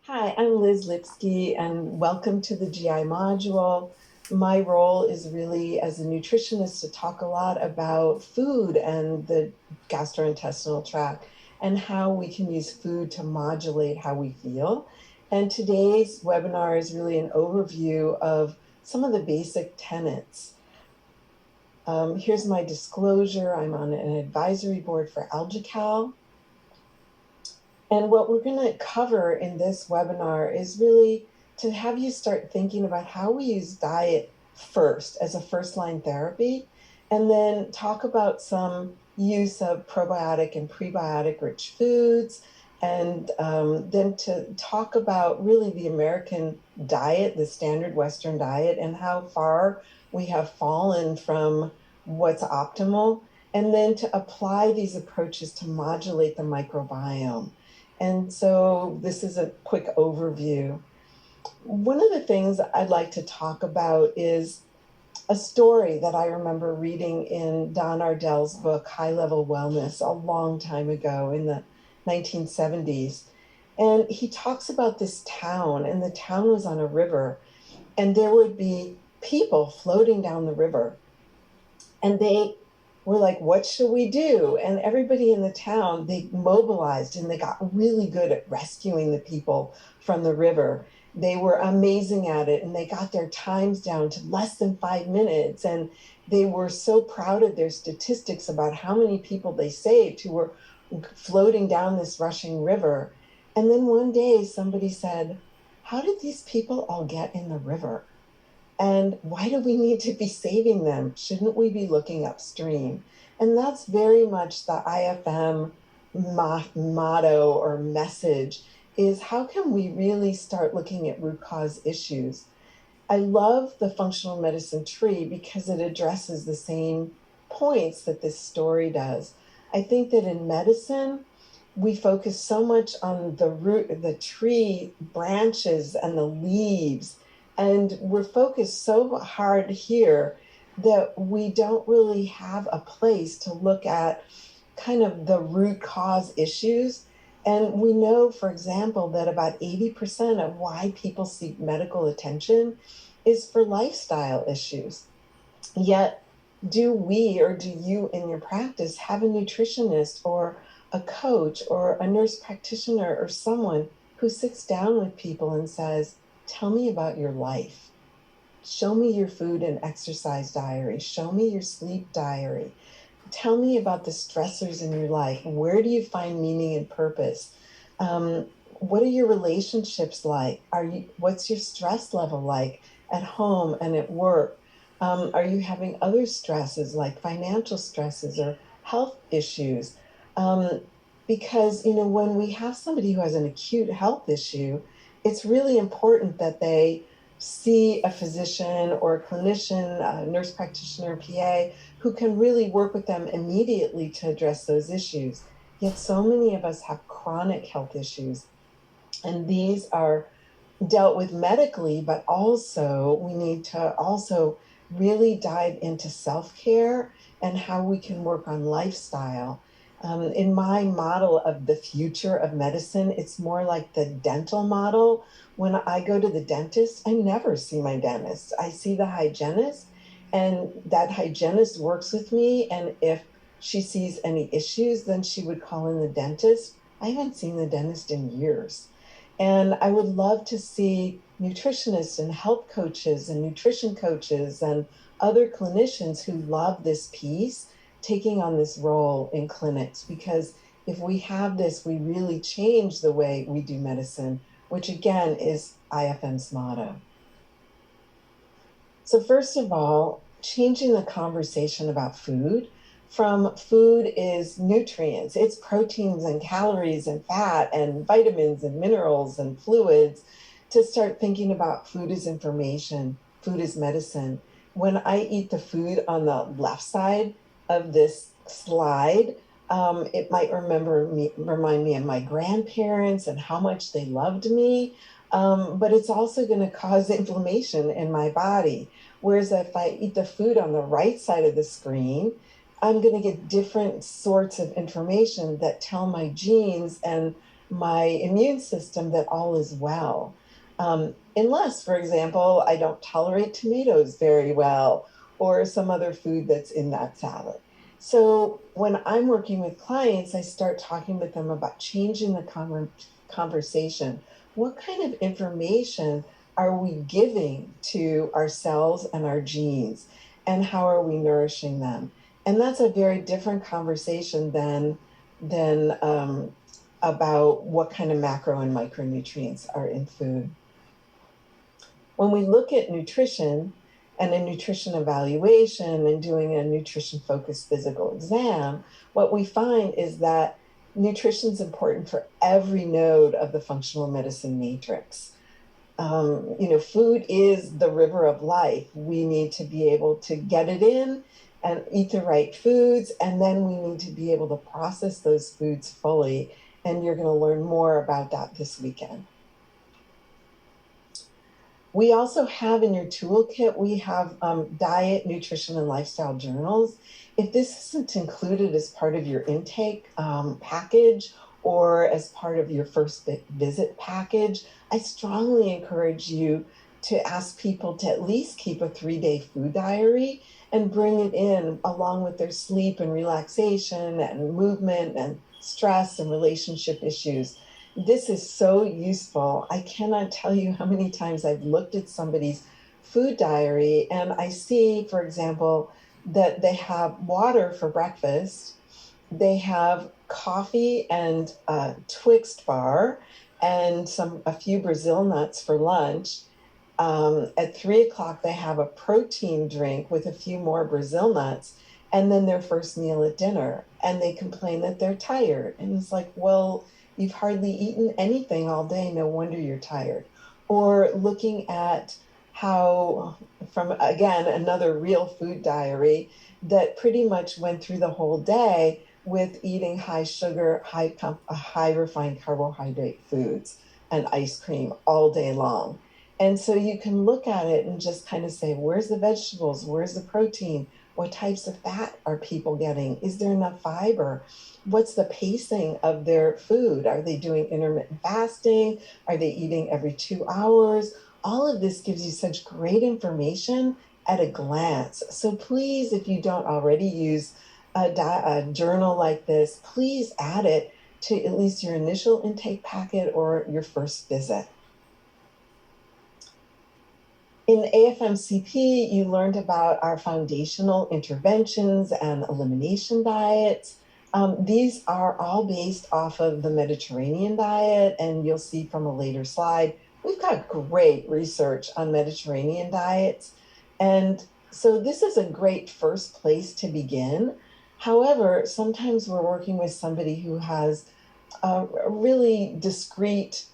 Hi, I'm Liz Lipski, and welcome to the GI module. My role is really as a nutritionist to talk a lot about food and the gastrointestinal tract and how we can use food to modulate how we feel. And today's webinar is really an overview of some of the basic tenets. Here's my disclosure. I'm on an advisory board for AlgaCal. And what we're going to cover in this webinar is really to have you start thinking about how we use diet first as a first-line therapy, and then talk about some use of probiotic and prebiotic-rich foods, and then to talk about really the American diet, the standard Western diet, and how far we have fallen from what's optimal, and then to apply these approaches to modulate the microbiome. And so this is a quick overview. One of the things I'd like to talk about is a story that I remember reading in Don Ardell's book, High Level Wellness, a long time ago in the 1970s. And he talks about this town, and the town was on a river, and there would be people floating down the river. And they were like, what should we do? And everybody in the town, they mobilized and they got really good at rescuing the people from the river. They were amazing at it, and they got their times down to less than 5 minutes. And they were so proud of their statistics about how many people they saved who were floating down this rushing river. And then one day somebody said, how did these people all get in the river? And why do we need to be saving them? Shouldn't we be looking upstream? And that's very much the IFM motto or message, is how can we really start looking at root cause issues? I love the functional medicine tree because it addresses the same points that this story does. I think that in medicine, we focus so much on the root, the tree branches and the leaves, and we're focused so hard here that we don't really have a place to look at kind of the root cause issues. And we know, for example, that about 80% of why people seek medical attention is for lifestyle issues. Yet, do we or do you in your practice have a nutritionist or a coach or a nurse practitioner or someone who sits down with people and says, tell me about your life. Show me your food and exercise diary. Show me your sleep diary. Tell me about the stressors in your life. Where do you find meaning and purpose? What are your relationships like? What's your stress level like at home and at work? Are you having other stresses like financial stresses or health issues? Because, when we have somebody who has an acute health issue, it's really important that they see a physician or a clinician, a nurse practitioner, PA, who can really work with them immediately to address those issues. Yet so many of us have chronic health issues, and these are dealt with medically, but also we need to also really dive into self-care and how we can work on lifestyle. In my model of the future of medicine, it's more like the dental model. When I go to the dentist, I never see my dentist. I see the hygienist, and that hygienist works with me. And if she sees any issues, then she would call in the dentist. I haven't seen the dentist in years. And I would love to see nutritionists and health coaches and nutrition coaches and other clinicians who love this piece taking on this role in clinics, because if we have this, we really change the way we do medicine, which again is IFM's motto. So first of all, changing the conversation about food from food is nutrients, it's proteins and calories and fat and vitamins and minerals and fluids, to start thinking about food as information, food as medicine. When I eat the food on the left side of this slide, it might remind me of my grandparents and how much they loved me, but it's also going to cause inflammation in my body. Whereas if I eat the food on the right side of the screen, I'm going to get different sorts of information that tell my genes and my immune system that all is well. Unless, for example, I don't tolerate tomatoes very well or some other food that's in that salad. So when I'm working with clients, I start talking with them about changing the conversation. What kind of information are we giving to our cells and our genes? And how are we nourishing them? And that's a very different conversation than about what kind of macro and micronutrients are in food. When we look at nutrition and a nutrition evaluation and doing a nutrition focused physical exam, what we find is that nutrition is important for every node of the functional medicine matrix. Food is the river of life. We need to be able to get it in and eat the right foods, and then we need to be able to process those foods fully. And you're going to learn more about that this weekend. We also have in your toolkit, we have diet, nutrition, and lifestyle journals. If this isn't included as part of your intake package or as part of your first visit package, I strongly encourage you to ask people to at least keep a 3-day food diary and bring it in along with their sleep and relaxation and movement and stress and relationship issues. This is so useful. I cannot tell you how many times I've looked at somebody's food diary and I see, for example, that they have water for breakfast, they have coffee and a Twix bar and a few Brazil nuts for lunch. At 3 o'clock, they have a protein drink with a few more Brazil nuts, and then their first meal at dinner. And they complain that they're tired. And it's like, well, you've hardly eaten anything all day. No wonder you're tired. Or looking at how, from again, another real food diary that pretty much went through the whole day with eating high sugar, high refined carbohydrate foods and ice cream all day long. And so you can look at it and just kind of say, where's the vegetables? Where's the protein? What types of fat are people getting? Is there enough fiber? What's the pacing of their food? Are they doing intermittent fasting? Are they eating every 2 hours? All of this gives you such great information at a glance. So please, if you don't already use a journal like this, please add it to at least your initial intake packet or your first visit. In AFMCP, you learned about our foundational interventions and elimination diets. These are all based off of the Mediterranean diet, and you'll see from a later slide, we've got great research on Mediterranean diets. And so this is a great first place to begin. However, sometimes we're working with somebody who has a really discrete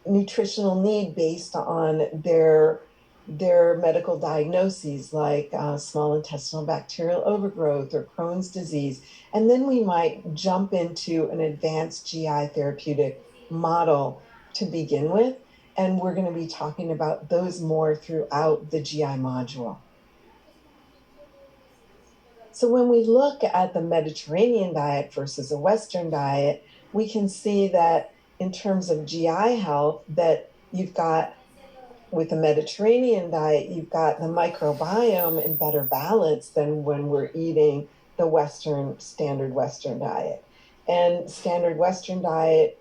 nutritional need based on their medical diagnoses, like small intestinal bacterial overgrowth or Crohn's disease. And then we might jump into an advanced GI therapeutic model to begin with. And we're going to be talking about those more throughout the GI module. So when we look at the Mediterranean diet versus a Western diet, we can see that in terms of GI health, that you've got, with the Mediterranean diet, you've got the microbiome in better balance than when we're eating the standard Western diet. And standard Western diet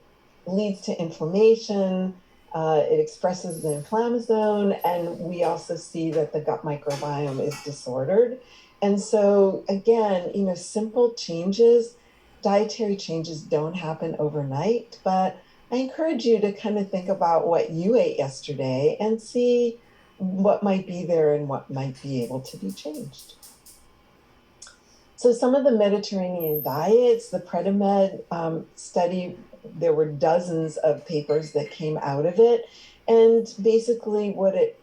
leads to inflammation, it expresses the inflammasome, and we also see that the gut microbiome is disordered. And so again, simple changes, dietary changes don't happen overnight, but I encourage you to kind of think about what you ate yesterday and see what might be there and what might be able to be changed. So some of the Mediterranean diets, the Predimed study, there were dozens of papers that came out of it. And basically what it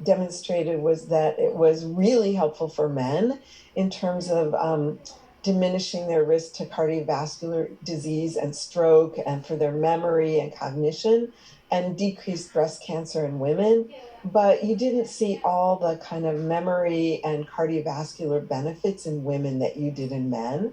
demonstrated was that it was really helpful for men in terms of diminishing their risk to cardiovascular disease and stroke, and for their memory and cognition, and decreased breast cancer in women. But you didn't see all the kind of memory and cardiovascular benefits in women that you did in men.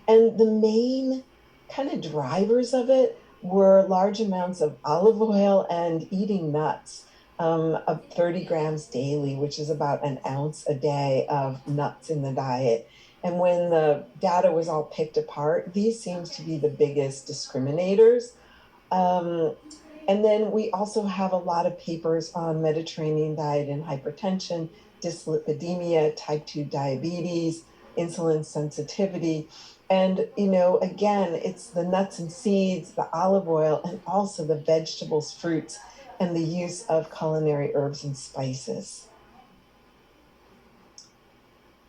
And the main kind of drivers of it were large amounts of olive oil and eating nuts, of 30 grams daily, which is about an ounce a day of nuts in the diet. And when the data was all picked apart, these seems to be the biggest discriminators. Um, and then we also have a lot of papers on Mediterranean diet and hypertension, dyslipidemia, type 2 diabetes, insulin sensitivity. And, again, it's the nuts and seeds, the olive oil, and also the vegetables, fruits, and the use of culinary herbs and spices.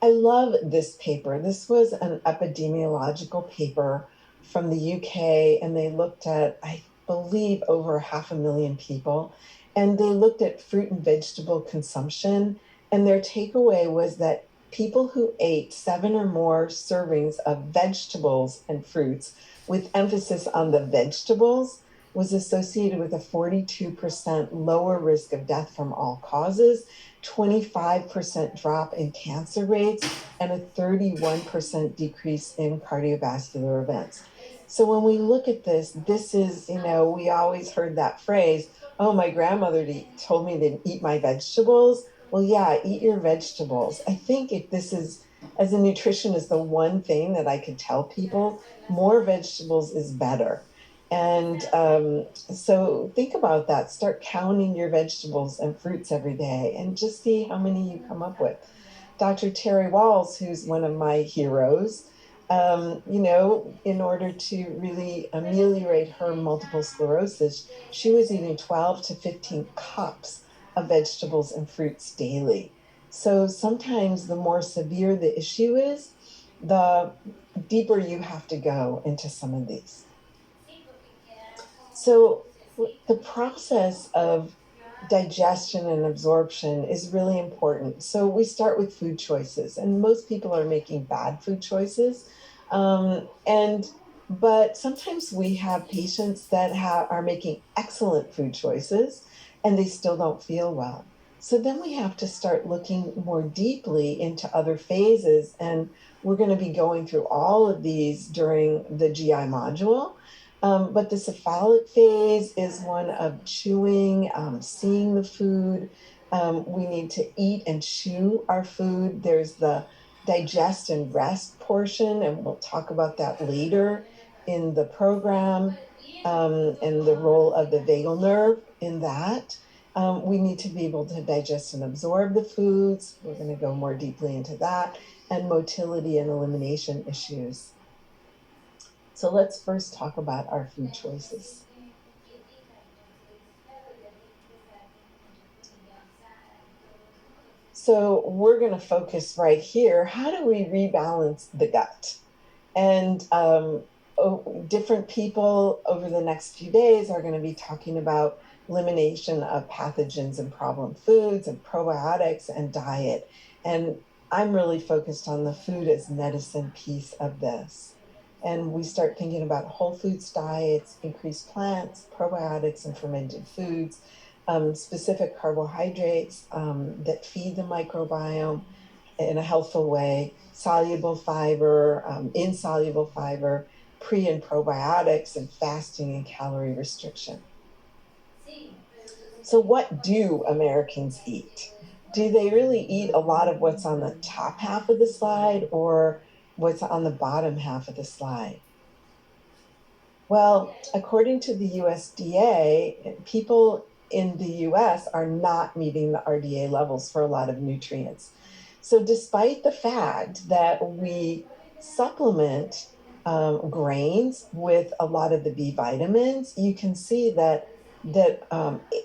I love this paper. This was an epidemiological paper from the UK, and they looked at, I believe, over 500,000 people. And they looked at fruit and vegetable consumption. And their takeaway was that people who ate 7 or more servings of vegetables and fruits, with emphasis on the vegetables, was associated with a 42% lower risk of death from all causes, 25% drop in cancer rates, and a 31% decrease in cardiovascular events. So when we look at this is, we always heard that phrase, oh, my grandmother told me to eat my vegetables. Well, yeah, eat your vegetables. I think if this is, as a nutritionist, the one thing that I could tell people, more vegetables is better. And so think about that. Start counting your vegetables and fruits every day and just see how many you come up with. Dr. Terry Walls, who's one of my heroes, in order to really ameliorate her multiple sclerosis, she was eating 12 to 15 cups of vegetables and fruits daily. So sometimes the more severe the issue is, the deeper you have to go into some of these. So the process of digestion and absorption is really important. So we start with food choices, and most people are making bad food choices. But sometimes we have patients that are making excellent food choices and they still don't feel well. So then we have to start looking more deeply into other phases. And we're going to be going through all of these during the GI module. But the cephalic phase is one of chewing, seeing the food. We need to eat and chew our food. There's the digest and rest portion, and we'll talk about that later in the program, and the role of the vagal nerve in that. We need to be able to digest and absorb the foods. We're going to go more deeply into that, and motility and elimination issues. So let's first talk about our food choices. So we're going to focus right here. How do we rebalance the gut? And different people over the next few days are going to be talking about elimination of pathogens and problem foods and probiotics and diet. And I'm really focused on the food as medicine piece of this. And we start thinking about whole foods diets, increased plants, probiotics, and fermented foods, specific carbohydrates that feed the microbiome in a healthful way, soluble fiber, insoluble fiber, pre and probiotics, and fasting and calorie restriction. So what do Americans eat? Do they really eat a lot of what's on the top half of the slide or what's on the bottom half of the slide? Well, according to the USDA, people in the US are not meeting the RDA levels for a lot of nutrients. So despite the fact that we supplement grains with a lot of the B vitamins, you can see that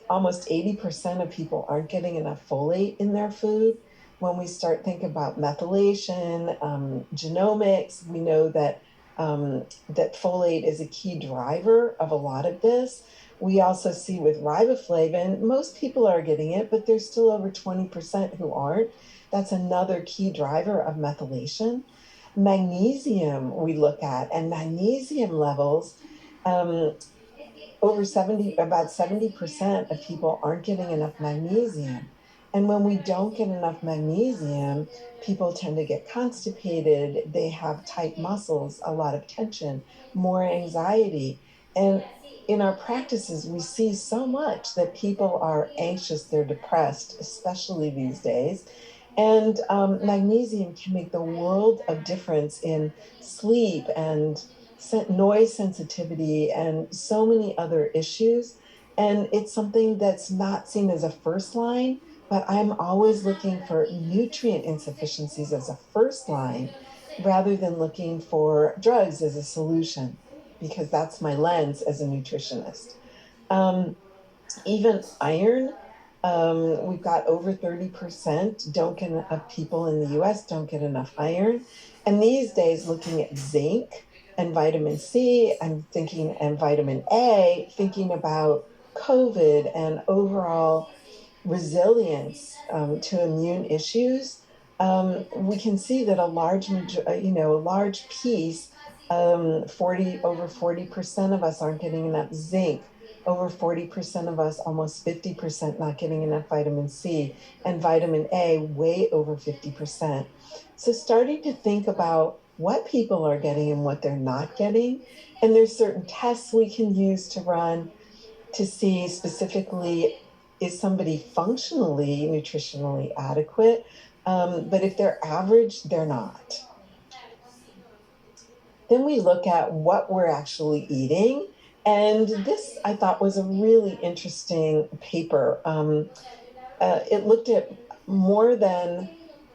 almost 80% of people aren't getting enough folate in their food. When we start thinking about methylation, genomics, we know that folate is a key driver of a lot of this. We also see with riboflavin, most people are getting it, but there's still over 20% who aren't. That's another key driver of methylation. Magnesium we look at, and magnesium levels, about 70% of people aren't getting enough magnesium. And when we don't get enough magnesium, people tend to get constipated, they have tight muscles, a lot of tension, more anxiety. And in our practices, we see so much that people are anxious, they're depressed, especially these days. And magnesium can make the world of difference in sleep and noise sensitivity and so many other issues. And it's something that's not seen as a first line, but I'm always looking for nutrient insufficiencies as a first line rather than looking for drugs as a solution, because that's my lens as a nutritionist. Um, Even iron, we've got over 30% don't get of people in the US don't get enough iron. And these days, looking at zinc and vitamin C, I'm thinking, and vitamin A, thinking about COVID and overall resilience to immune issues. We can see that a large, a large piece, 40 over 40% of us aren't getting enough zinc. Over 40% of us, almost 50% not getting enough vitamin C, and vitamin A way over 50%. So starting to think about what people are getting and what they're not getting. And there's certain tests we can use to run to see specifically, is somebody functionally nutritionally adequate? But if they're average, they're not. Then we look at what we're actually eating. And this I thought was a really interesting paper. It looked at more than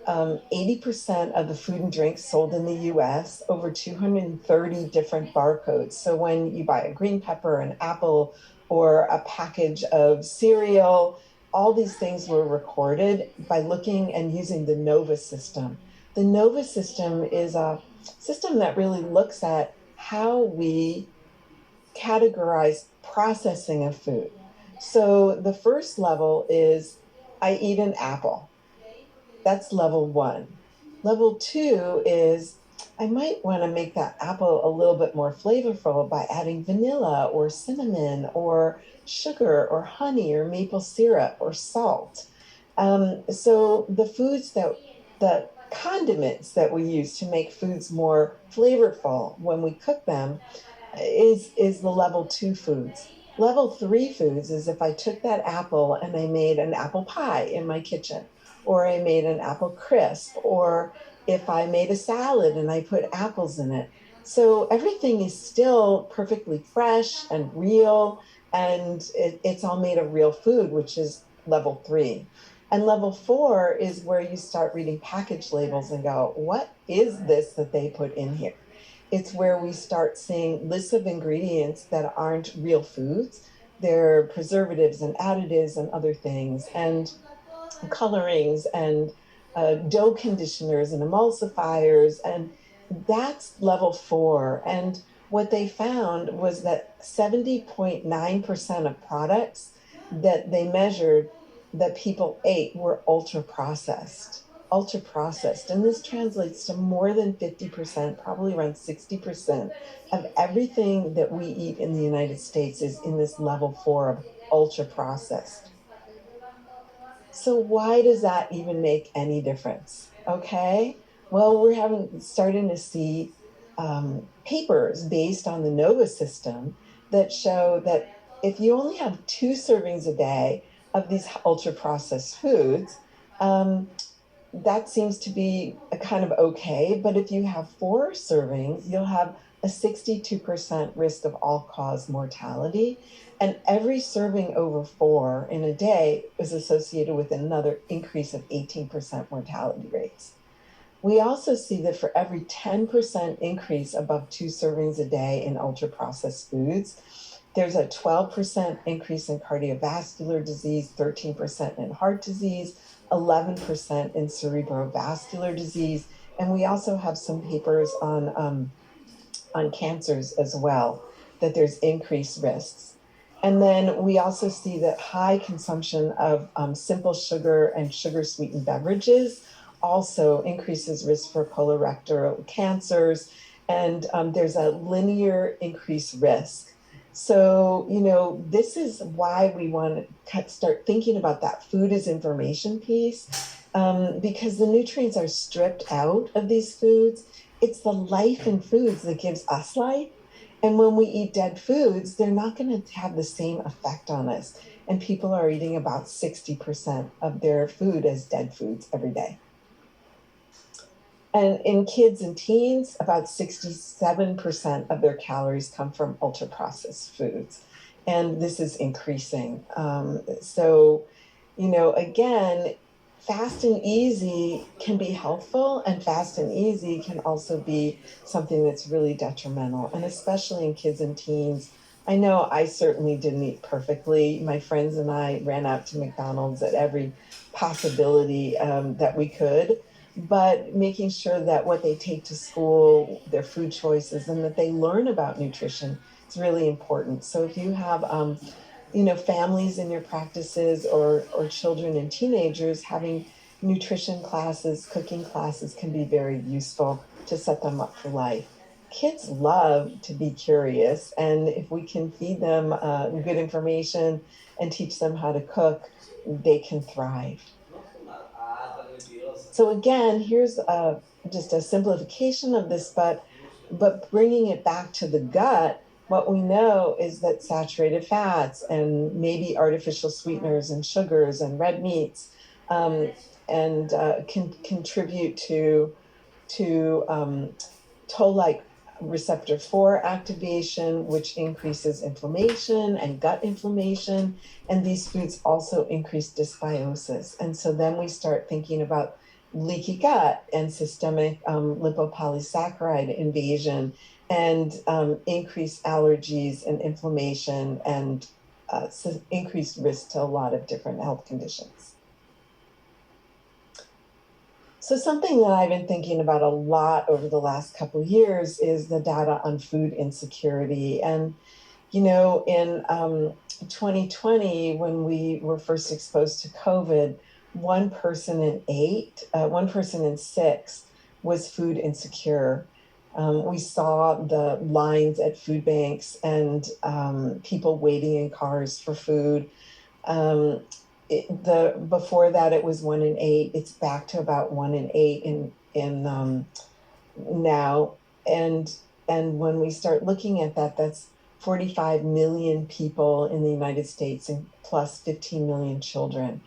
80% of the food and drinks sold in the US, over 230 different barcodes. So when you buy a green pepper, an apple, or a package of cereal, all these things were recorded by looking and using the NOVA system. The NOVA system is a system that really looks at how we categorize processing of food. So the first level is I eat an apple. That's level one. Level two is I might want to make that apple a little bit more flavorful by adding vanilla or cinnamon or sugar or honey or maple syrup or salt. So the condiments that we use to make foods more flavorful when we cook them is the level two foods. Level three foods is if I took that apple and I made an apple pie in my kitchen, or I made an apple crisp, or if I made a salad and I put apples in it. So everything is still perfectly fresh and real, and it's all made of real food, which is level three. And level four is where you start reading package labels and go, what is this that they put in here? It's where we start seeing lists of ingredients that aren't real foods. They're preservatives and additives and other things, and colorings and dough conditioners and emulsifiers. And that's level four. And what they found was that 70.9% of products that they measured that people ate were ultra processed. Ultra processed. And this translates to more than 50%, probably around 60% of everything that we eat in the United States is in this level four of ultra processed. So why does that even make any difference? Okay, well, we're starting to see papers based on the NOVA system that show that if you only have 2 servings a day of these ultra processed foods, um, that seems to be a kind of okay. But if you have 4 servings, you'll have a 62% risk of all cause mortality. And every serving over four in a day is associated with another increase of 18% mortality rates. We also see that for every 10% increase above 2 servings a day in ultra processed foods, there's a 12% increase in cardiovascular disease, 13% in heart disease, 11% in cerebrovascular disease. And we also have some papers on cancers as well, that there's increased risks. And then we also see that high consumption of simple sugar and sugar sweetened beverages also increases risk for colorectal cancers. And there's a linear increased risk. So, this is why we want to start thinking about that food as information piece, because the nutrients are stripped out of these foods. It's the life in foods that gives us life. And when we eat dead foods, they're not going to have the same effect on us. And people are eating about 60% of their food as dead foods every day. And in kids and teens, about 67% of their calories come from ultra processed foods. And this is increasing. Again, fast and easy can be helpful, and fast and easy can also be something that's really detrimental, and especially in kids and teens. I know I certainly didn't eat perfectly. My friends and I ran out to McDonald's at every possibility that we could, but making sure that what they take to school, their food choices, and that they learn about nutrition is really important. So if you have families in your practices, or children and teenagers, having nutrition classes, cooking classes can be very useful to set them up for life. Kids love to be curious, and if we can feed them good information and teach them how to cook, they can thrive. So again, here's just a simplification of this, but bringing it back to the gut, what we know is that saturated fats and maybe artificial sweeteners and sugars and red meats and can contribute to toll-like receptor 4 activation, which increases inflammation and gut inflammation. And these foods also increase dysbiosis. And so then we start thinking about leaky gut and systemic lipopolysaccharide invasion, and increased allergies and inflammation, and increased risk to a lot of different health conditions. So something that I've been thinking about a lot over the last couple of years is the data on food insecurity. And, in 2020, when we were first exposed to COVID, one person in 6 was food insecure. We saw the lines at food banks and people waiting in cars for food. Before that, it was 1 in 8. It's back to about 1 in 8 in now. And when we start looking at that, that's 45 million people in the United States, and plus 15 million children.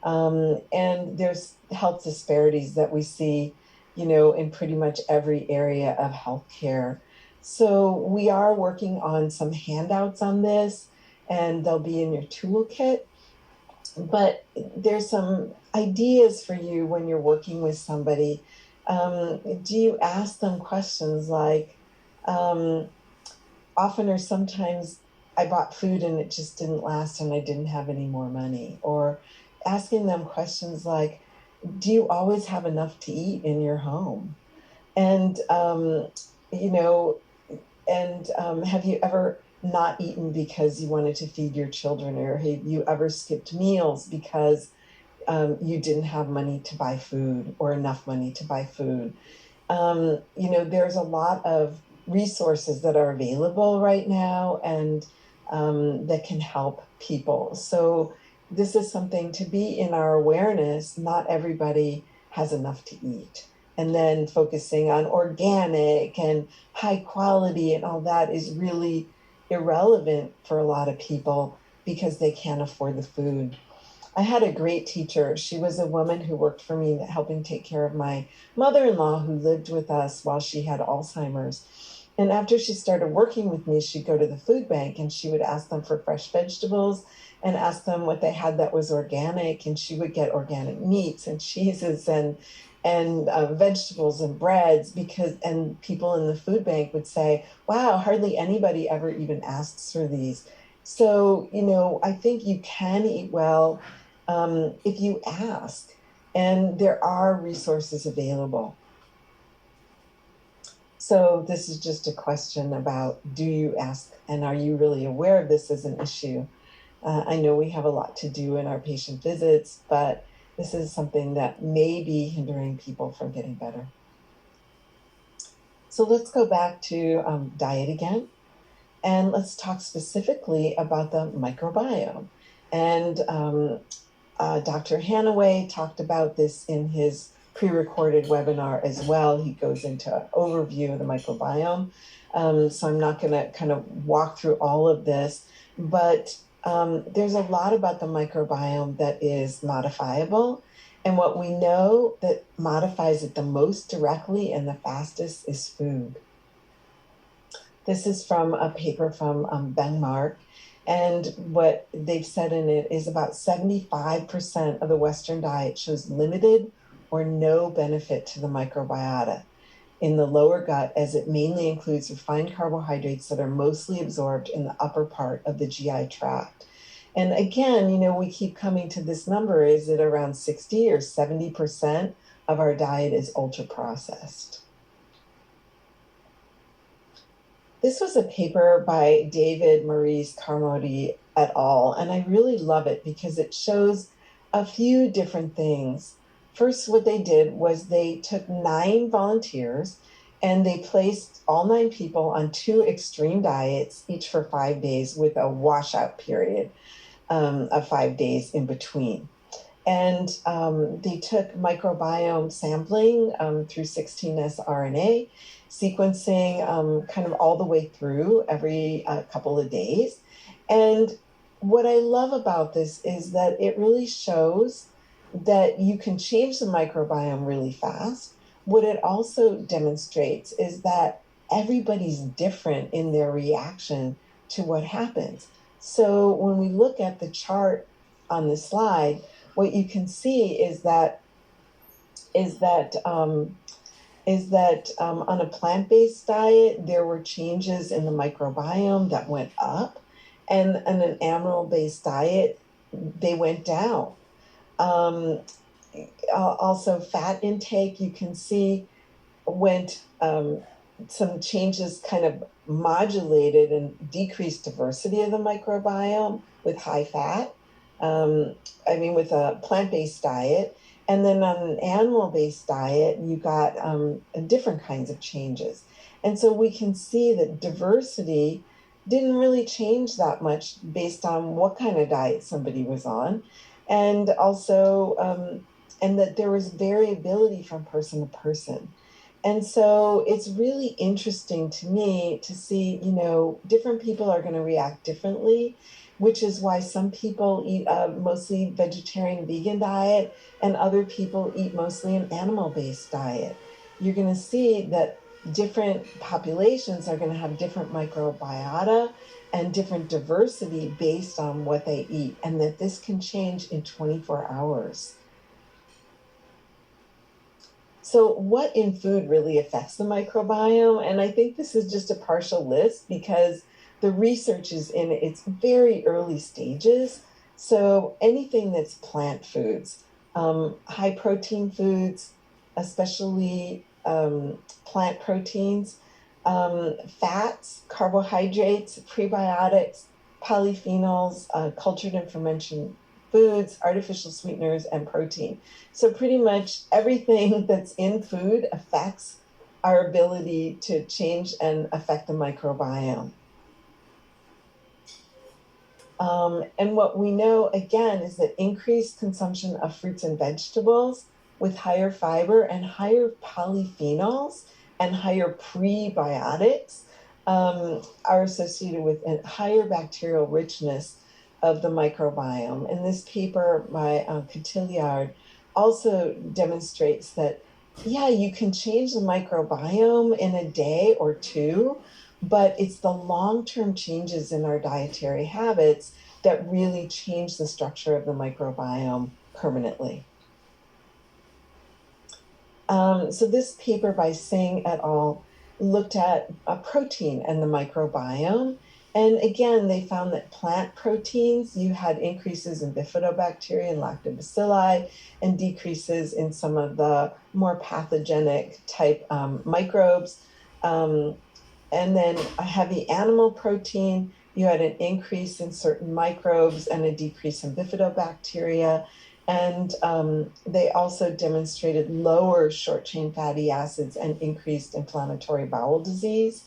And there's health disparities that we see, in pretty much every area of healthcare. So we are working on some handouts on this, and they'll be in your toolkit. But there's some ideas for you when you're working with somebody. Do you ask them questions like, often or sometimes I bought food and it just didn't last and I didn't have any more money? Or asking them questions like, do you always have enough to eat in your home? And, have you ever not eaten because you wanted to feed your children? Or have you ever skipped meals because you didn't have money to buy food, or enough money to buy food? There's a lot of resources that are available right now, and that can help people. So this is something to be in our awareness. Not everybody has enough to eat. And then focusing on organic and high quality and all that is really irrelevant for a lot of people because they can't afford the food. I had a great teacher. She was a woman who worked for me, helping take care of my mother-in-law, who lived with us while she had Alzheimer's. And after she started working with me, she'd go to the food bank and she would ask them for fresh vegetables and ask them what they had that was organic. And she would get organic meats and cheeses and vegetables and breads, and people in the food bank would say, wow, hardly anybody ever even asks for these. So, I think you can eat well if you ask, and there are resources available. So this is just a question about, do you ask, and are you really aware of this as an issue? I know we have a lot to do in our patient visits, but this is something that may be hindering people from getting better. So let's go back to diet again. And let's talk specifically about the microbiome. And Dr. Hanaway talked about this in his pre-recorded webinar as well. He goes into an overview of the microbiome. So I'm not going to kind of walk through all of this, but there's a lot about the microbiome that is modifiable. And what we know that modifies it the most directly and the fastest is food. This is from a paper from Denmark. And what they've said in it is about 75% of the Western diet shows limited or no benefit to the microbiota in the lower gut, as it mainly includes refined carbohydrates that are mostly absorbed in the upper part of the GI tract. And again, you know, we keep coming to this number. Is it around 60 or 70% of our diet is ultra processed? This was a paper by David Maurice Carmody et al., and I really love it because it shows a few different things. First, what they did was they took 9 volunteers and they placed all 9 people on 2 extreme diets, each for 5 days with a washout period of 5 days in between. And they took microbiome sampling through 16S RNA, sequencing kind of all the way through every couple of days. And what I love about this is that it really shows that you can change the microbiome really fast. What it also demonstrates is that everybody's different in their reaction to what happens. So when we look at the chart on the slide, what you can see is that on a plant-based diet, there were changes in the microbiome that went up, and on an animal-based diet, they went down. Also, fat intake, you can see, went some changes kind of modulated and decreased diversity of the microbiome with high fat. With a plant-based diet. And then on an animal-based diet, you got different kinds of changes. And so we can see that diversity didn't really change that much based on what kind of diet somebody was on. And also, and that there was variability from person to person. And so it's really interesting to me to see, you know, different people are going to react differently, which is why some people eat a mostly vegetarian vegan diet and other people eat mostly an animal-based diet. You're going to see that different populations are going to have different microbiota and different diversity based on what they eat, and that this can change in 24 hours. So what in food really affects the microbiome? And I think this is just a partial list because the research is in its very early stages. So anything that's plant foods, high protein foods, especially plant proteins, fats, carbohydrates, prebiotics, polyphenols, cultured and fermented foods, artificial sweeteners, and protein. So pretty much everything that's in food affects our ability to change and affect the microbiome. And what we know, again, is that increased consumption of fruits and vegetables with higher fiber and higher polyphenols and higher prebiotics are associated with a higher bacterial richness of the microbiome. And this paper by Cotillard also demonstrates that, yeah, you can change the microbiome in a day or two, but it's the long-term changes in our dietary habits that really change the structure of the microbiome permanently. So this paper by Singh et al. Looked at a protein and the microbiome. And again, they found that plant proteins, you had increases in bifidobacteria and lactobacilli and decreases in some of the more pathogenic type microbes. And then a heavy animal protein, you had an increase in certain microbes and a decrease in bifidobacteria. And they also demonstrated lower short-chain fatty acids and increased inflammatory bowel disease.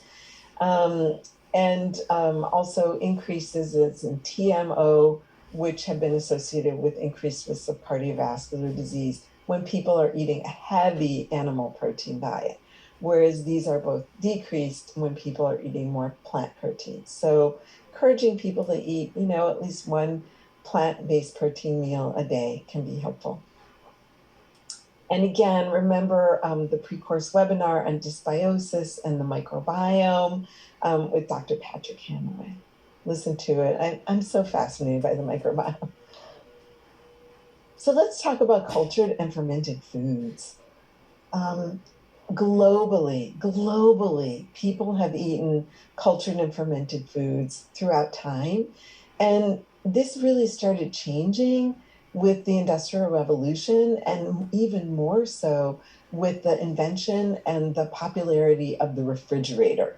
and also increases in TMO, which have been associated with increased risk of cardiovascular disease when people are eating a heavy animal protein diet, whereas these are both decreased when people are eating more plant proteins. So encouraging people to eat, at least one plant-based protein meal a day can be helpful. And again, remember the pre-course webinar on dysbiosis and the microbiome with Dr. Patrick Hanaway. Listen to it. I'm so fascinated by the microbiome. So let's talk about cultured and fermented foods. Globally, people have eaten cultured and fermented foods throughout time. And this really started changing with the Industrial Revolution, and even more so with the invention and the popularity of the refrigerator.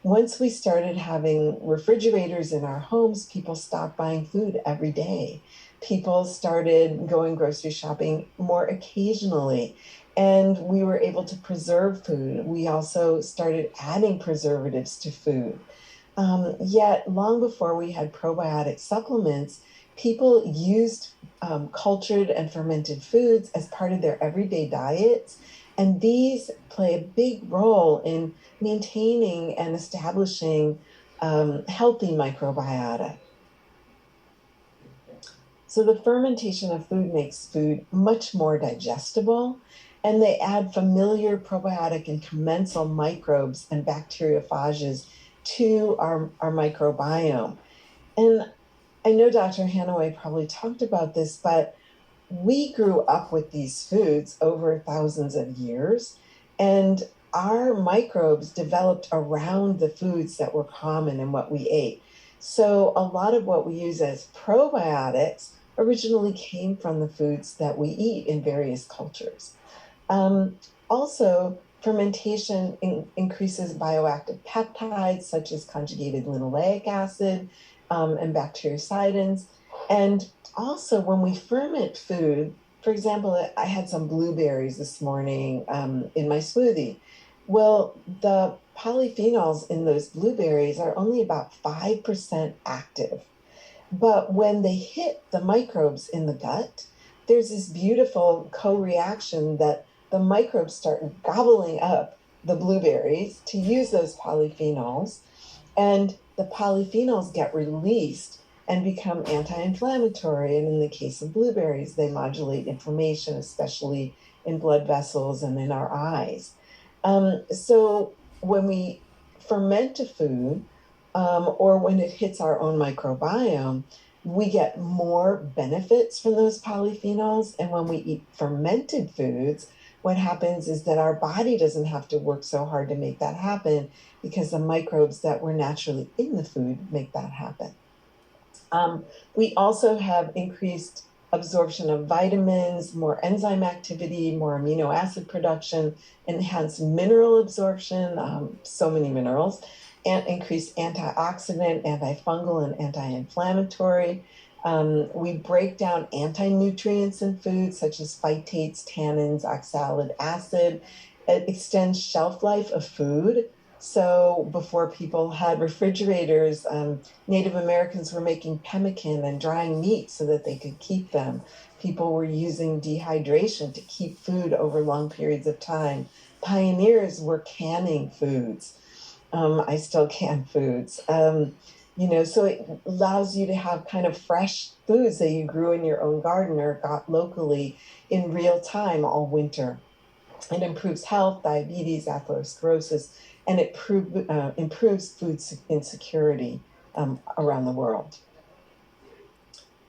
Once we started having refrigerators in our homes, people stopped buying food every day. People started going grocery shopping more occasionally, and we were able to preserve food. We also started adding preservatives to food. Yet long before we had probiotic supplements, people used cultured and fermented foods as part of their everyday diets. And these play a big role in maintaining and establishing healthy microbiota. So the fermentation of food makes food much more digestible, and they add familiar probiotic and commensal microbes and bacteriophages to our microbiome. And I know Dr. Hanaway probably talked about this, but we grew up with these foods over thousands of years, and our microbes developed around the foods that were common in what we ate. So a lot of what we use as probiotics originally came from the foods that we eat in various cultures. Also, fermentation increases bioactive peptides such as conjugated linoleic acid and bactericidins. And also, when we ferment food, for example, I had some blueberries this morning in my smoothie. Well, the polyphenols in those blueberries are only about 5% active. But when they hit the microbes in the gut, there's this beautiful co-reaction that the microbes start gobbling up the blueberries to use those polyphenols, and the polyphenols get released and become anti-inflammatory. And in the case of blueberries, they modulate inflammation, especially in blood vessels and in our eyes. So when we ferment a food, or when it hits our own microbiome, we get more benefits from those polyphenols. And when we eat fermented foods, what happens is that our body doesn't have to work so hard to make that happen, because the microbes that were naturally in the food make that happen. We also have increased absorption of vitamins, more enzyme activity, more amino acid production, enhanced mineral absorption, so many minerals, and increased antioxidant, antifungal, and anti-inflammatory. We break down anti-nutrients in foods such as phytates, tannins, oxalic acid. It extends shelf life of food. So before people had refrigerators, Native Americans were making pemmican and drying meat so that they could keep them. People were using dehydration to keep food over long periods of time. Pioneers were canning foods. I still can foods. So it allows you to have kind of fresh foods that you grew in your own garden or got locally in real time all winter. It improves health, diabetes, atherosclerosis, and it improves food insecurity around the world.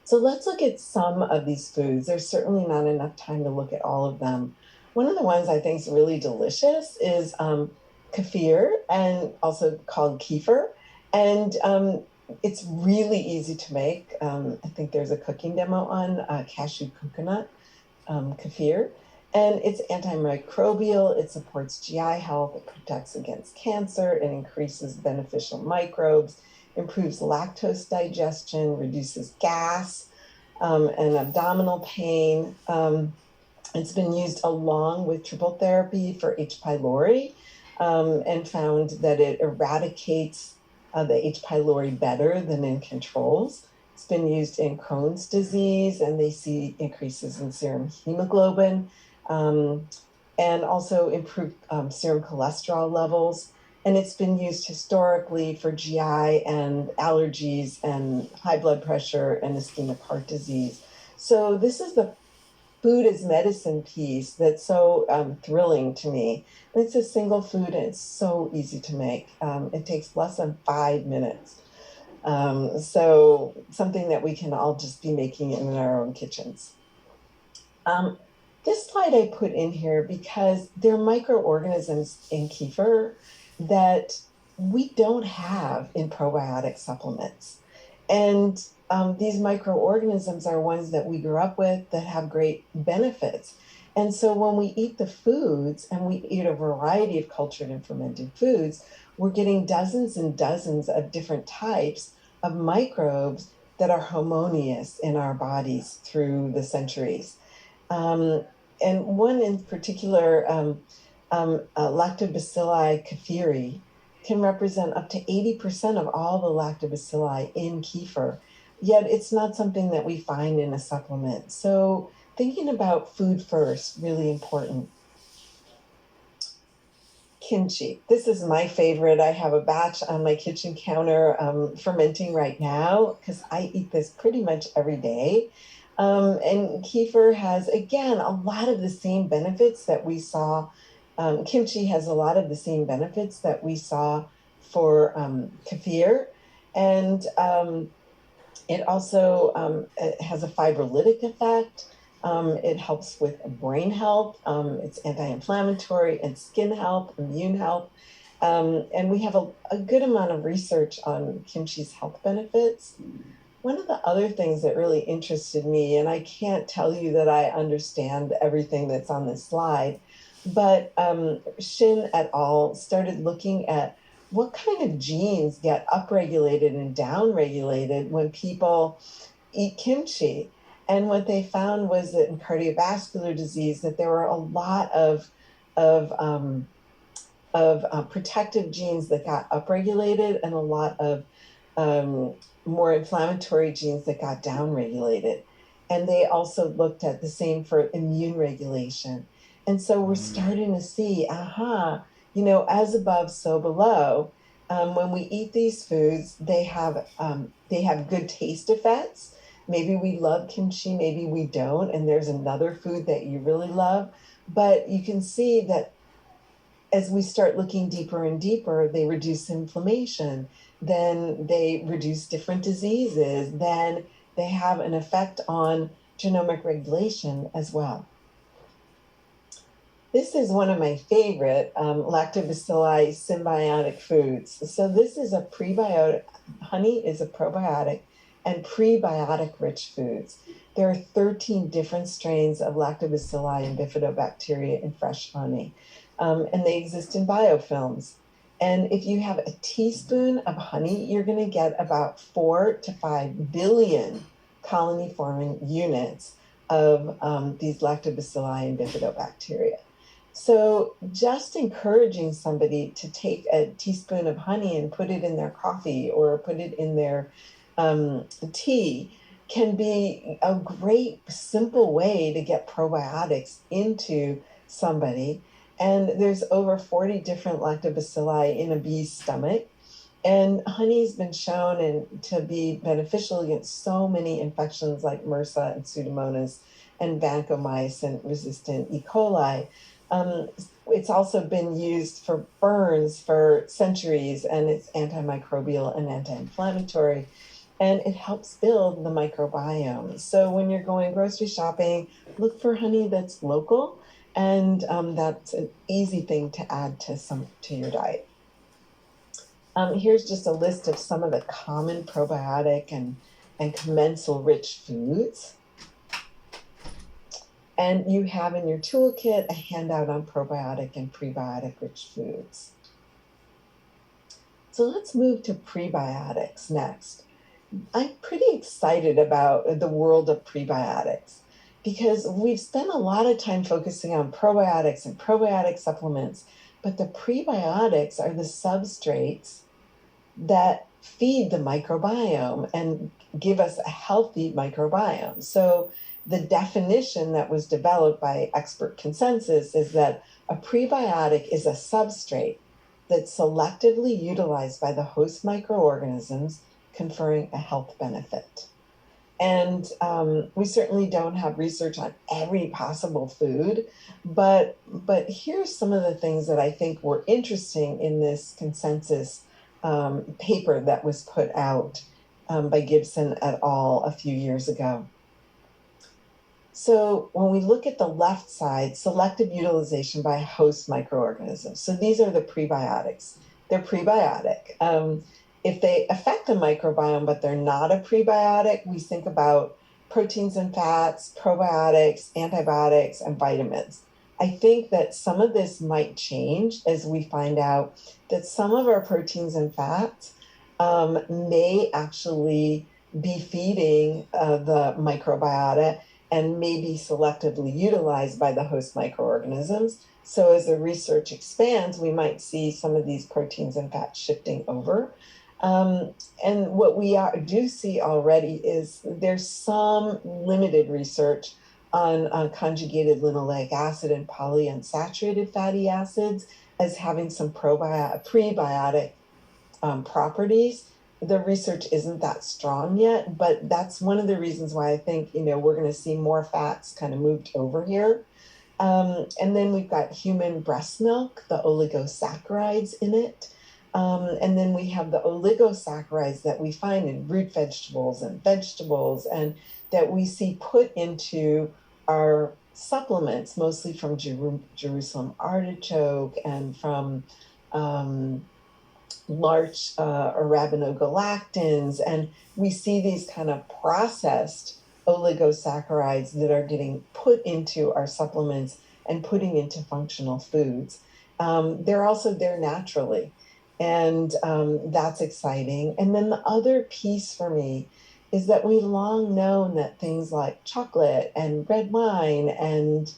So let's look at some of these foods. There's certainly not enough time to look at all of them. One of the ones I think is really delicious is kefir, and also called kefir. And it's really easy to make. I think there's a cooking demo on cashew coconut kefir. And it's antimicrobial, it supports GI health, it protects against cancer, it increases beneficial microbes, improves lactose digestion, reduces gas and abdominal pain. It's been used along with triple therapy for H. pylori, and found that it eradicates the H. pylori better than in controls. It's been used in Crohn's disease, and they see increases in serum hemoglobin, and also improved serum cholesterol levels. And it's been used historically for GI and allergies and high blood pressure and ischemic heart disease. So this is the food as medicine piece that's so thrilling to me. It's a single food and it's so easy to make. It takes less than 5 minutes. So something that we can all just be making in our own kitchens. This slide I put in here because there are microorganisms in kefir that we don't have in probiotic supplements. And these microorganisms are ones that we grew up with that have great benefits. And so when we eat the foods, and we eat a variety of cultured and fermented foods, we're getting dozens and dozens of different types of microbes that are harmonious in our bodies through the centuries. And one in particular, Lactobacilli kefiri, can represent up to 80% of all the lactobacilli in kefir, yet it's not something that we find in a supplement. So thinking about food first, really important. Kimchi. This is my favorite. I have a batch on my kitchen counter fermenting right now because I eat this pretty much every day. And kefir has, again, a lot of the same benefits that we saw. Kimchi has a lot of the same benefits that we saw for kefir. And it also it has a fibrolytic effect. It helps with brain health. It's anti-inflammatory and skin health, immune health. And we have a good amount of research on kimchi's health benefits. One of the other things that really interested me, and I can't tell you that I understand everything that's on this slide, but Shin et al. Started looking at what kind of genes get upregulated and downregulated when people eat kimchi. And what they found was that in cardiovascular disease, that there were a lot of protective genes that got upregulated and a lot of more inflammatory genes that got downregulated. And they also looked at the same for immune regulation. And so we're starting to see, as above, so below. When we eat these foods, they have good taste effects. Maybe we love kimchi, maybe we don't, and there's another food that you really love. But you can see that as we start looking deeper and deeper, they reduce inflammation, then they reduce different diseases, then they have an effect on genomic regulation as well. This is one of my favorite lactobacilli symbiotic foods. So this is a prebiotic. Honey is a probiotic and prebiotic-rich foods. There are 13 different strains of lactobacilli and bifidobacteria in fresh honey, and they exist in biofilms. And if you have a teaspoon of honey, you're going to get about 4 to 5 billion colony-forming units of these lactobacilli and bifidobacteria. So just encouraging somebody to take a teaspoon of honey and put it in their coffee or put it in their tea can be a great, simple way to get probiotics into somebody. And there's over 40 different lactobacilli in a bee's stomach. And honey's been shown to be beneficial against so many infections like MRSA and Pseudomonas and vancomycin-resistant E. coli. It's also been used for burns for centuries, and it's antimicrobial and anti-inflammatory, and it helps build the microbiome. So when you're going grocery shopping, look for honey that's local, and that's an easy thing to add to your diet. Here's just a list of some of the common probiotic and commensal-rich foods. And you have in your toolkit a handout on probiotic and prebiotic-rich foods. So let's move to prebiotics next. I'm pretty excited about the world of prebiotics because we've spent a lot of time focusing on probiotics and probiotic supplements, but the prebiotics are the substrates that feed the microbiome and give us a healthy microbiome. So the definition that was developed by expert consensus is that a prebiotic is a substrate that's selectively utilized by the host microorganisms, conferring a health benefit. And we certainly don't have research on every possible food, but here's some of the things that I think were interesting in this consensus paper that was put out by Gibson et al. A few years ago. So when we look at the left side, selective utilization by host microorganisms. So these are the prebiotics. They're prebiotic. If they affect the microbiome, but they're not a prebiotic, we think about proteins and fats, probiotics, antibiotics, and vitamins. I think that some of this might change as we find out that some of our proteins and fats may actually be feeding the microbiota and may be selectively utilized by the host microorganisms. So as the research expands, we might see some of these proteins and fats shifting over. And what we do see already is there's some limited research on conjugated linoleic acid and polyunsaturated fatty acids as having some prebiotic properties. The research isn't that strong yet, but that's one of the reasons why I think, we're going to see more fats kind of moved over here. And then we've got human breast milk, the oligosaccharides in it. And then we have the oligosaccharides that we find in root vegetables and that we see put into our supplements, mostly from Jerusalem artichoke and from larch arabinogalactans. And we see these kind of processed oligosaccharides that are getting put into our supplements and putting into functional foods. They're also there naturally. And that's exciting. And then the other piece for me is that we've long known that things like chocolate and red wine and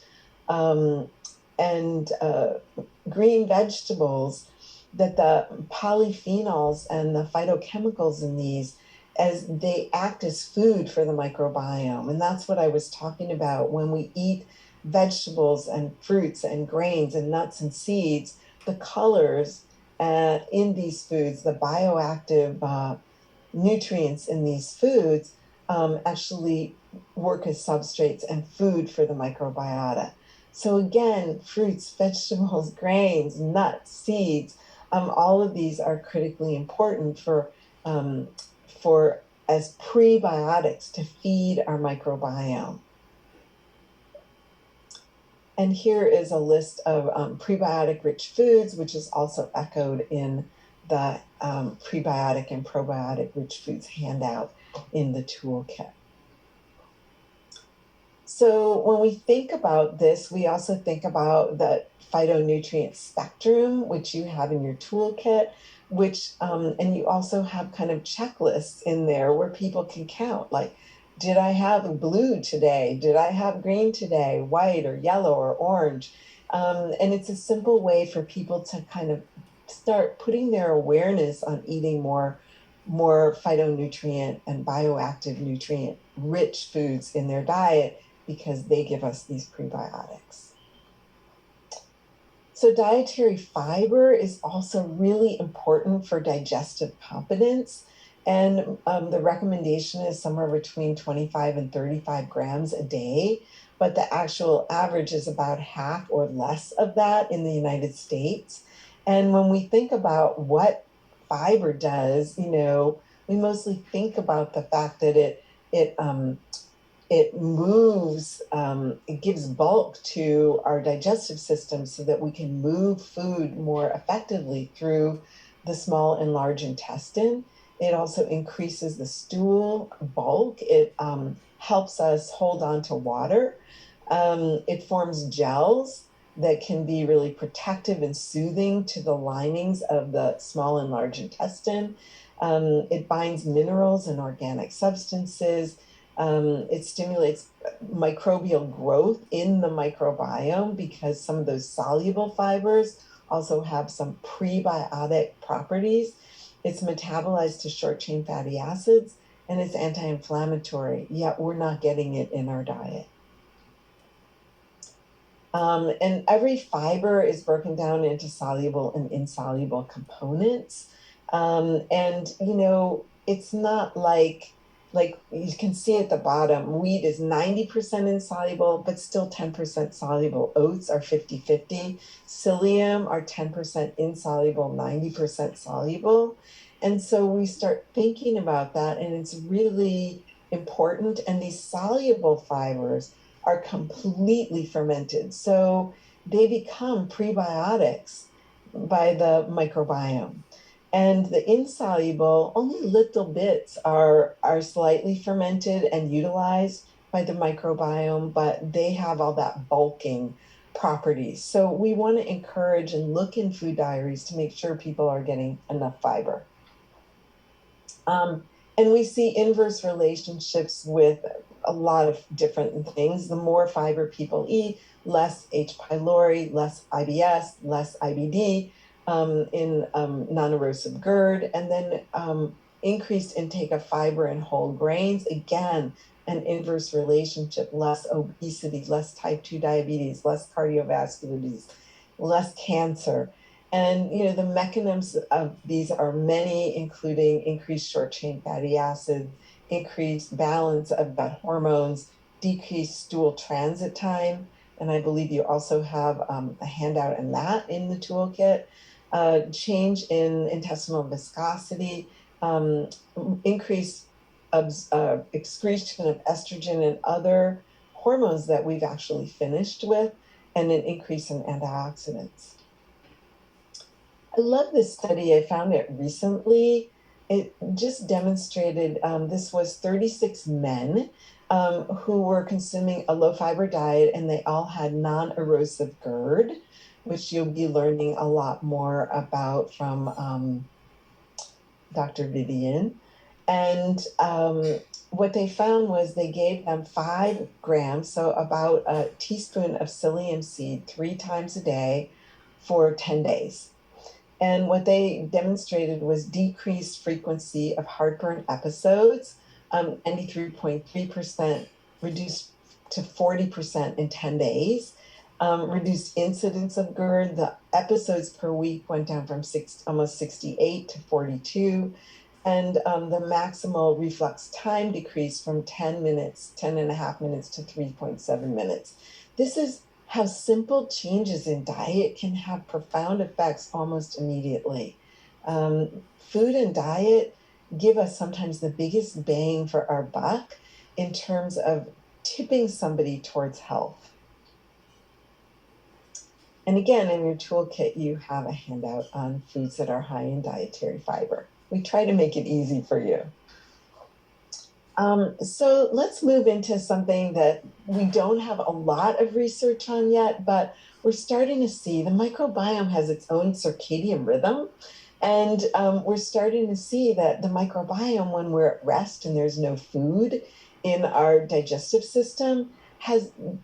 green vegetables, that the polyphenols and the phytochemicals in these, as they act as food for the microbiome. And that's what I was talking about when we eat vegetables and fruits and grains and nuts and seeds, the colors in these foods, the bioactive nutrients in these foods actually work as substrates and food for the microbiota. So again, fruits, vegetables, grains, nuts, seeds, all of these are critically important for as prebiotics to feed our microbiome. And here is a list of prebiotic-rich foods, which is also echoed in the prebiotic and probiotic-rich foods handout in the toolkit. So when we think about this, we also think about the phytonutrient spectrum, which you have in your toolkit, which and you also have kind of checklists in there where people can count, like, did I have blue today? Did I have green today? White or yellow or orange? And it's a simple way for people to kind of start putting their awareness on eating more phytonutrient and bioactive nutrient rich foods in their diet, because they give us these prebiotics. So dietary fiber is also really important for digestive competence. And the recommendation is somewhere between 25 and 35 grams a day, but the actual average is about half or less of that in the United States. And when we think about what fiber does, we mostly think about the fact that it moves, it gives bulk to our digestive system so that we can move food more effectively through the small and large intestine. It also increases the stool bulk. It helps us hold on to water. It forms gels that can be really protective and soothing to the linings of the small and large intestine. It binds minerals and organic substances. It stimulates microbial growth in the microbiome, because some of those soluble fibers also have some prebiotic properties. It's metabolized to short-chain fatty acids, and it's anti-inflammatory, yet we're not getting it in our diet. And every fiber is broken down into soluble and insoluble components. And, it's not like you can see at the bottom, wheat is 90% insoluble, but still 10% soluble. Oats are 50-50. Psyllium are 10% insoluble, 90% soluble. And so we start thinking about that, and it's really important. And these soluble fibers are completely fermented. So they become prebiotics by the microbiome. And the insoluble, only little bits are slightly fermented and utilized by the microbiome, but they have all that bulking properties. So we want to encourage and look in food diaries to make sure people are getting enough fiber. And we see inverse relationships with a lot of different things. The more fiber people eat, less H. pylori, less IBS, less IBD in non-erosive GERD, and then increased intake of fiber and whole grains. Again, an inverse relationship, less obesity, less type 2 diabetes, less cardiovascular disease, less cancer. And, the mechanisms of these are many, including increased short-chain fatty acids, increased balance of gut hormones, decreased stool transit time. And I believe you also have a handout on that in the toolkit. Change in intestinal viscosity, increased excretion of estrogen and other hormones that we've actually finished with, and an increase in antioxidants. I love this study. I found it recently. It just demonstrated, this was 36 men who were consuming a low fiber diet, and they all had non-erosive GERD, which you'll be learning a lot more about from Dr. Vivian. And what they found was they gave them 5 grams, so about a teaspoon of psyllium seed 3 times a day for 10 days. And what they demonstrated was decreased frequency of heartburn episodes, 93.3%, reduced to 40% in 10 days, reduced incidence of GERD. The episodes per week went down from almost 68 to 42. And the maximal reflux time decreased from 10 and a half minutes to 3.7 minutes. This is how simple changes in diet can have profound effects almost immediately. Food and diet give us sometimes the biggest bang for our buck in terms of tipping somebody towards health. And again, in your toolkit, you have a handout on foods that are high in dietary fiber. We try to make it easy for you. So let's move into something that we don't have a lot of research on yet, but we're starting to see the microbiome has its own circadian rhythm. And we're starting to see that the microbiome, when we're at rest and there's no food in our digestive system,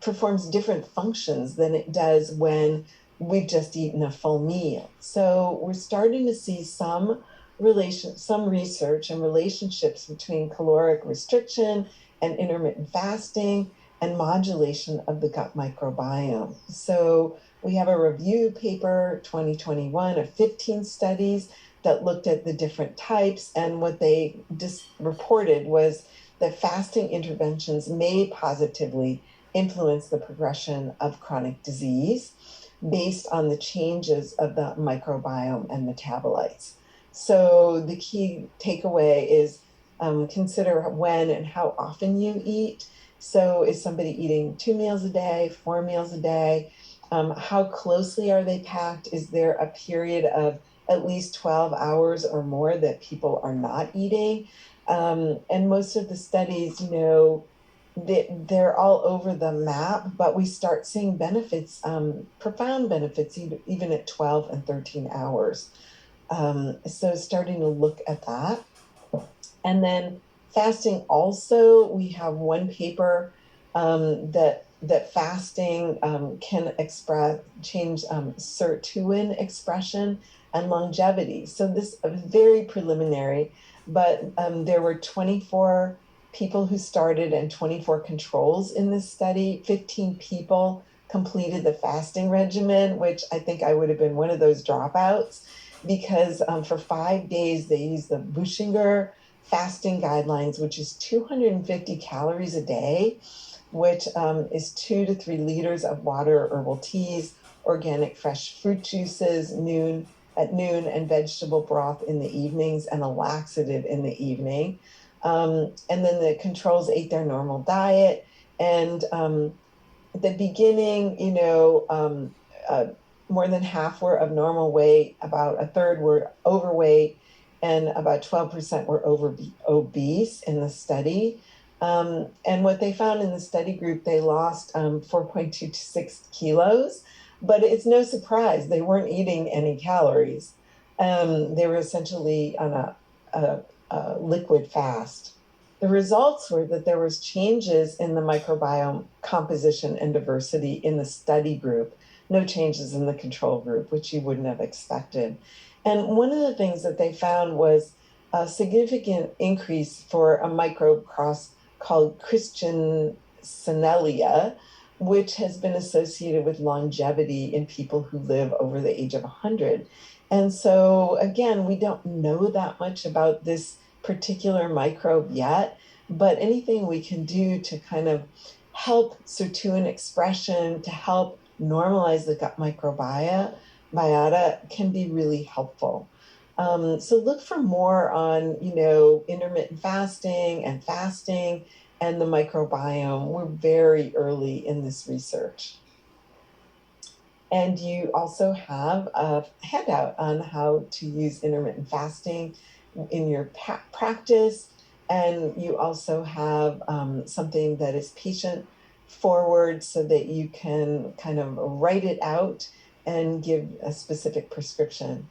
performs different functions than it does when we've just eaten a full meal. So we're starting to see some research and relationships between caloric restriction and intermittent fasting and modulation of the gut microbiome. So we have a review paper 2021 of 15 studies that looked at the different types, and what they just reported was that fasting interventions may positively influence the progression of chronic disease based on the changes of the microbiome and metabolites. So the key takeaway is consider when and how often you eat. So is somebody eating 2 meals a day, 4 meals a day? How closely are they packed? Is there a period of at least 12 hours or more that people are not eating? And most of the studies, they're all over the map, but we start seeing benefits, profound benefits, even at 12 and 13 hours. So starting to look at that. And then fasting also, we have one paper that fasting can change sirtuin expression and longevity. So this is very preliminary, but there were 24 people who started and 24 controls in this study. 15 people completed the fasting regimen, which I think I would have been one of those dropouts, because for 5 days they used the Bushinger fasting guidelines, which is 250 calories a day, which is 2 to 3 liters of water, herbal teas, organic fresh fruit juices at noon, and vegetable broth in the evenings, and a laxative in the evening. And then the controls ate their normal diet. And at the beginning, more than half were of normal weight, about a third were overweight, and about 12% were obese in the study. And what they found in the study group, they lost 4.2 to 6 kilos, but it's no surprise they weren't eating any calories. They were essentially on a liquid fast. The results were that there was changes in the microbiome composition and diversity in the study group, no changes in the control group, which you wouldn't have expected. And one of the things that they found was a significant increase for a microbe called Christiansenelia, which has been associated with longevity in people who live over the age of 100. And so, again, we don't know that much about this particular microbe yet, but anything we can do to kind of help sirtuin expression, to help normalize the gut microbiota can be really helpful. So look for more on, intermittent fasting and the microbiome. We're very early in this research. And you also have a handout on how to use intermittent fasting in your practice. And you also have something that is patient forward so that you can kind of write it out and give a specific prescription.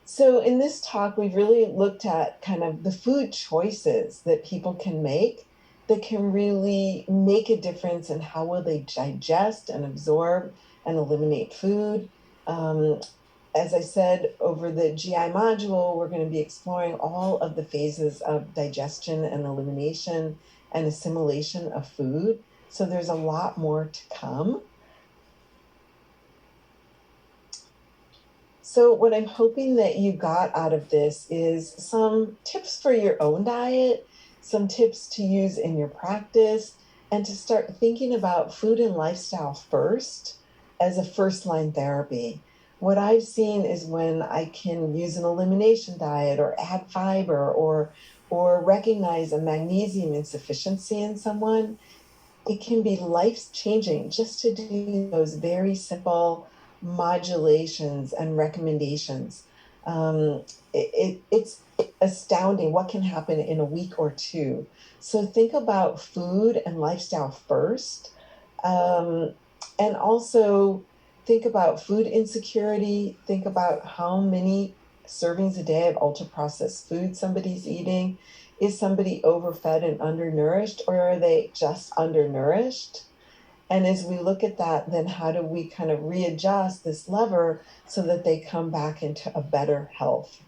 So in this talk, we've really looked at kind of the food choices that people can make that can really make a difference in how will they digest and absorb and eliminate food. As I said, over the GI module, we're going to be exploring all of the phases of digestion and elimination and assimilation of food. So there's a lot more to come. So what I'm hoping that you got out of this is some tips for your own diet, some tips to use in your practice, and to start thinking about food and lifestyle first as a first-line therapy. What I've seen is when I can use an elimination diet or add fiber or recognize a magnesium insufficiency in someone, it can be life-changing just to do those very simple modulations and recommendations. It's astounding what can happen in a week or two. So think about food and lifestyle first. And also think about food insecurity. Think about how many servings a day of ultra-processed food somebody's eating. Is somebody overfed and undernourished, or are they just undernourished? And as we look at that, then how do we kind of readjust this lever so that they come back into a better health?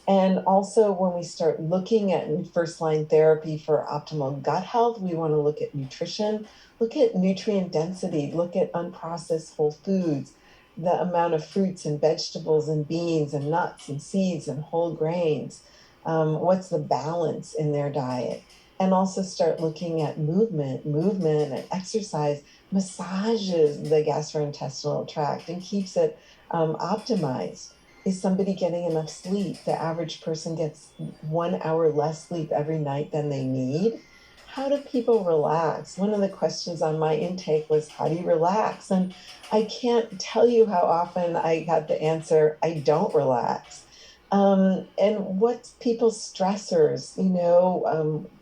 And also when we start looking at first-line therapy for optimal gut health, we want to look at nutrition, look at nutrient density, look at unprocessed whole foods, the amount of fruits and vegetables and beans and nuts and seeds and whole grains. What's the balance in their diet? And also start looking at movement and exercise massages the gastrointestinal tract and keeps it optimized. Is somebody getting enough sleep? The average person gets 1 hour less sleep every night than they need. How do people relax? One of the questions on my intake was, how do you relax? And I can't tell you how often I got the answer, I don't relax. And what's people's stressors?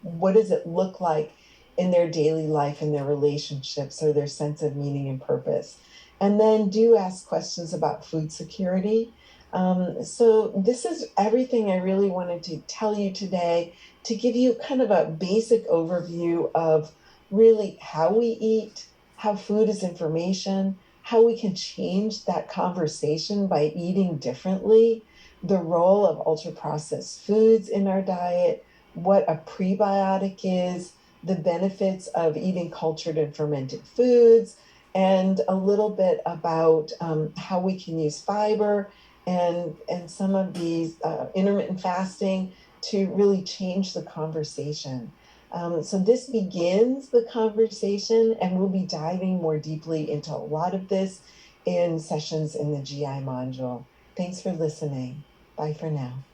What does it look like in their daily life, in their relationships, or their sense of meaning and purpose? And then do ask questions about food security. So this is everything I really wanted to tell you today, to give you kind of a basic overview of really how we eat, how food is information, how we can change that conversation by eating differently, the role of ultra processed foods in our diet, what a prebiotic is, the benefits of eating cultured and fermented foods, and a little bit about how we can use fiber and some of these intermittent fasting to really change the conversation. So this begins the conversation, and we'll be diving more deeply into a lot of this in sessions in the GI module. Thanks for listening. Bye for now.